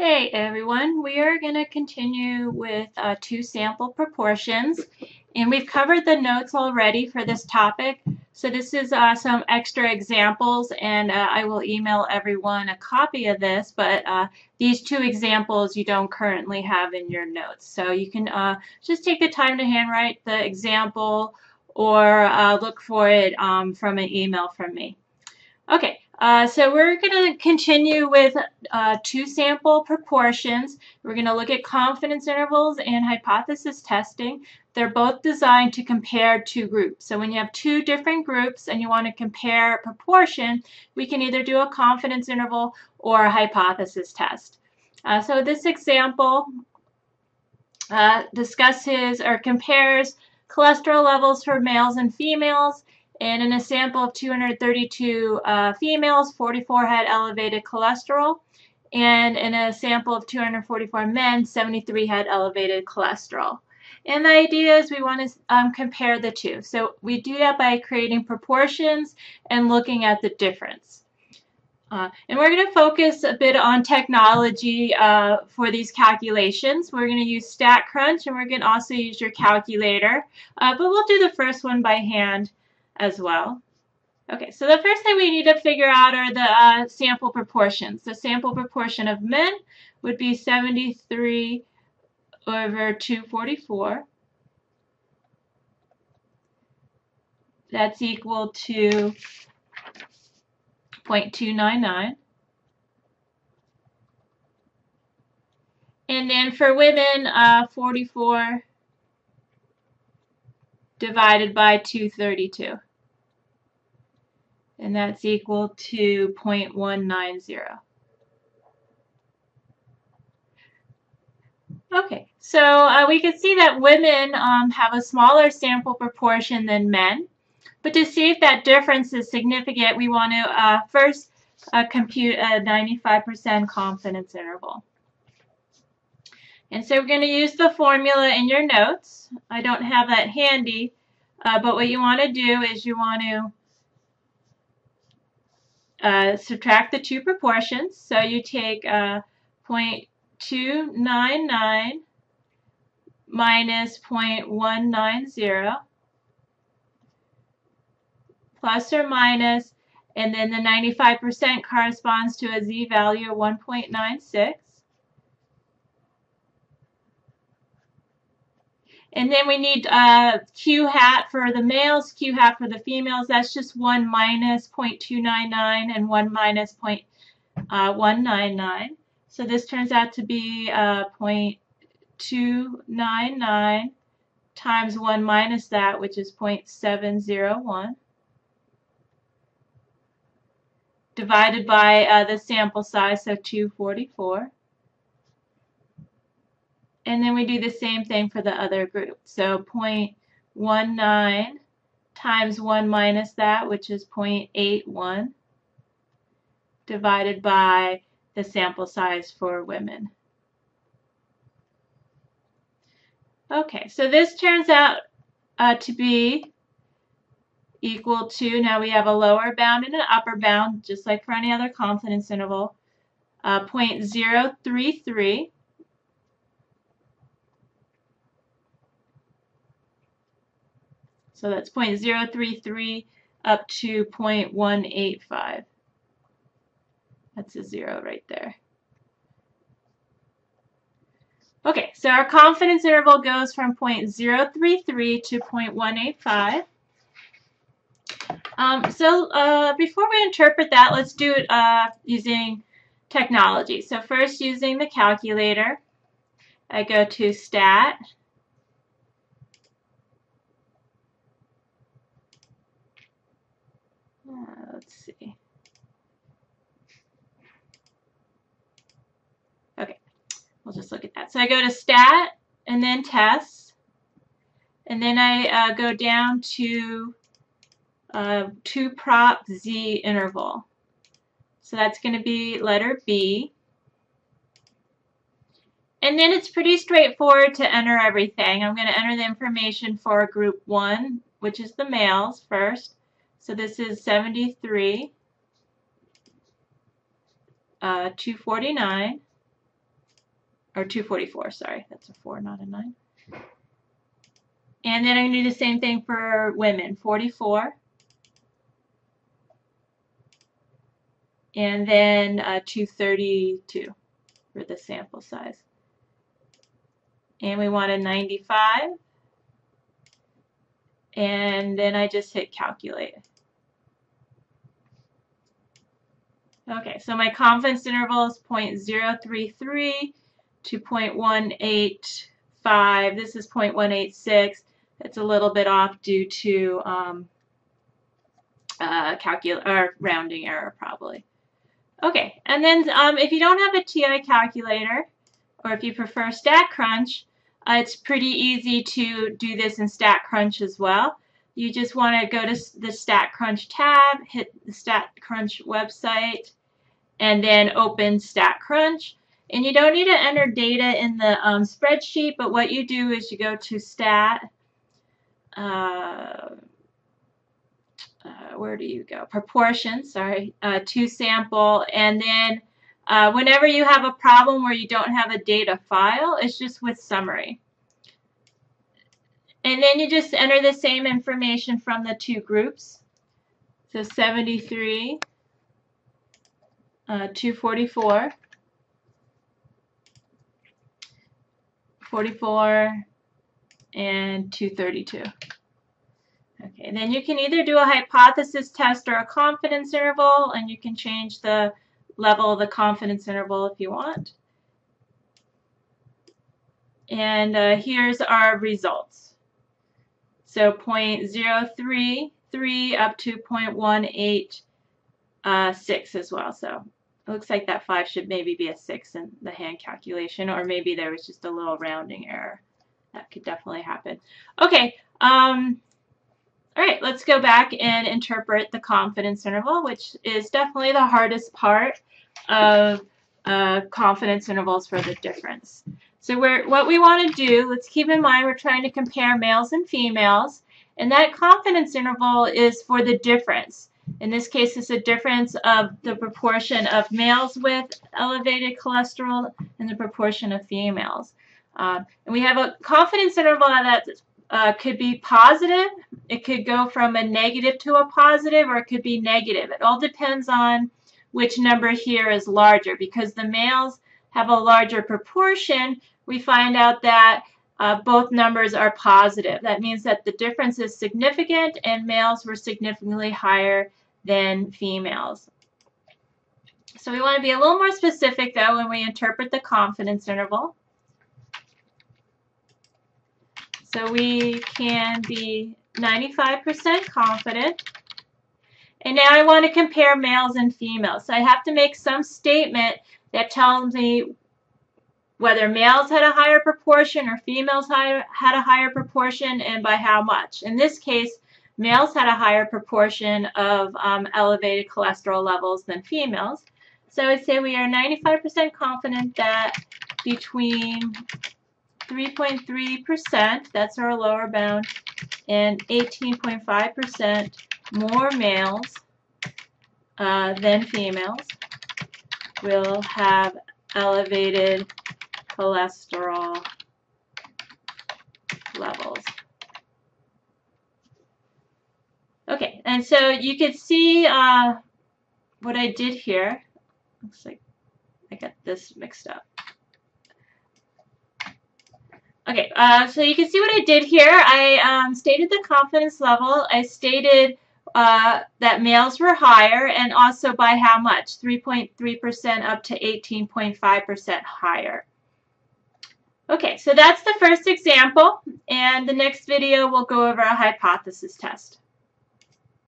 Hey everyone, we are going to continue with two sample proportions, and we've covered the notes already for this topic. So this is some extra examples, and I will email everyone a copy of this, but these two examples you don't currently have in your notes. So you can just take the time to handwrite the example or look for it from an email from me. Okay, so we're going to continue with two sample proportions. We're going to look at confidence intervals and hypothesis testing. They're both designed to compare two groups. So when you have two different groups and you want to compare proportion, we can either do a confidence interval or a hypothesis test. So this example discusses or compares cholesterol levels for males and females. And in a sample of 232 females, 44 had elevated cholesterol. And in a sample of 244 men, 73 had elevated cholesterol. And the idea is we want to compare the two. So we do that by creating proportions and looking at the difference. And we're going to focus a bit on technology for these calculations. We're going to use StatCrunch, and we're going to also use your calculator. But we'll do the first one by hand as well. Okay, so the first thing we need to figure out are the sample proportions. The sample proportion of men would be 73 over 244. That's equal to 0.299. And then for women, 44 divided by 232. And that's equal to 0.190. Okay, so we can see that women have a smaller sample proportion than men. But to see if that difference is significant, we want to first compute a 95% confidence interval. And so we're going to use the formula in your notes. I don't have that handy, but what you want to do is you want to subtract the two proportions. So you take 0.299 minus 0.190 plus or minus, and then the 95% corresponds to a z-value of 1.96. And then we need Q hat for the males, Q hat for the females. That's just 1 minus 0.299 and 1 minus 0.199. So this turns out to be 0.299 times 1 minus that, which is 0.701, divided by the sample size, so 244. And then we do the same thing for the other group. So 0.19 times 1 minus that, which is 0.81, divided by the sample size for women. Okay, so this turns out to be equal to, now we have a lower bound and an upper bound, just like for any other confidence interval, 0.033. So that's 0.033 up to 0.185. That's a 0 right there. Okay, so our confidence interval goes from 0.033 to 0.185. Before we interpret that, let's do it using technology. So first, using the calculator, I go to Stat. Let's see. Okay, we'll just look at that. So I go to Stat and then Tests, and then I go down to 2-prop Z interval. So that's going to be letter B. And then it's pretty straightforward to enter everything. I'm going to enter the information for group 1, which is the males first. So this is 73, 249, or 244, sorry, that's a 4, not a 9. And then I'm going to do the same thing for women, 44. And then 232 for the sample size. And we want a 95. And then I just hit calculate. Okay, so my confidence interval is 0.033 to 0.185. This is 0.186. It's a little bit off due to rounding error probably. Okay, and then if you don't have a TI calculator, or if you prefer StatCrunch, it's pretty easy to do this in StatCrunch as well. You just want to go to the StatCrunch tab, hit the StatCrunch website, and then open StatCrunch. And you don't need to enter data in the spreadsheet, but what you do is you go to where do you go? Proportions, sorry, to sample, and then whenever you have a problem where you don't have a data file, it's just with summary. And then you just enter the same information from the two groups. So 73, 244, 44, and 232. Okay, and then you can either do a hypothesis test or a confidence interval, and you can change the level of the confidence interval if you want. And here's our results. So 0.033 up to 0.186 as well. So it looks like that 5 should maybe be a 6 in the hand calculation, or maybe there was just a little rounding error. That could definitely happen. Okay. All right, let's go back and interpret the confidence interval, which is definitely the hardest part of confidence intervals for the difference. So what we want to do, let's keep in mind we're trying to compare males and females, and that confidence interval is for the difference. In this case, it's a difference of the proportion of males with elevated cholesterol and the proportion of females. And we have a confidence interval that could be positive. It could go from a negative to a positive, or it could be negative. It all depends on which number here is larger. Because the males have a larger proportion, we find out that both numbers are positive. That means that the difference is significant, and males were significantly higher than females. So we want to be a little more specific, though, when we interpret the confidence interval. So we can be 95% confident. And now I want to compare males and females. So I have to make some statement that tells me whether males had a higher proportion or females had a higher proportion, and by how much. In this case, males had a higher proportion of elevated cholesterol levels than females. So I would say we are 95% confident that between 3.3%, that's our lower bound, and 18.5% more males than females will have elevated cholesterol levels. Okay, and so you can see what I did here. Looks like I got this mixed up. Okay, so you can see what I did here. I stated the confidence level. I stated that males were higher, and also by how much, 3.3% up to 18.5% higher. Okay, so that's the first example, and the next video we'll go over a hypothesis test.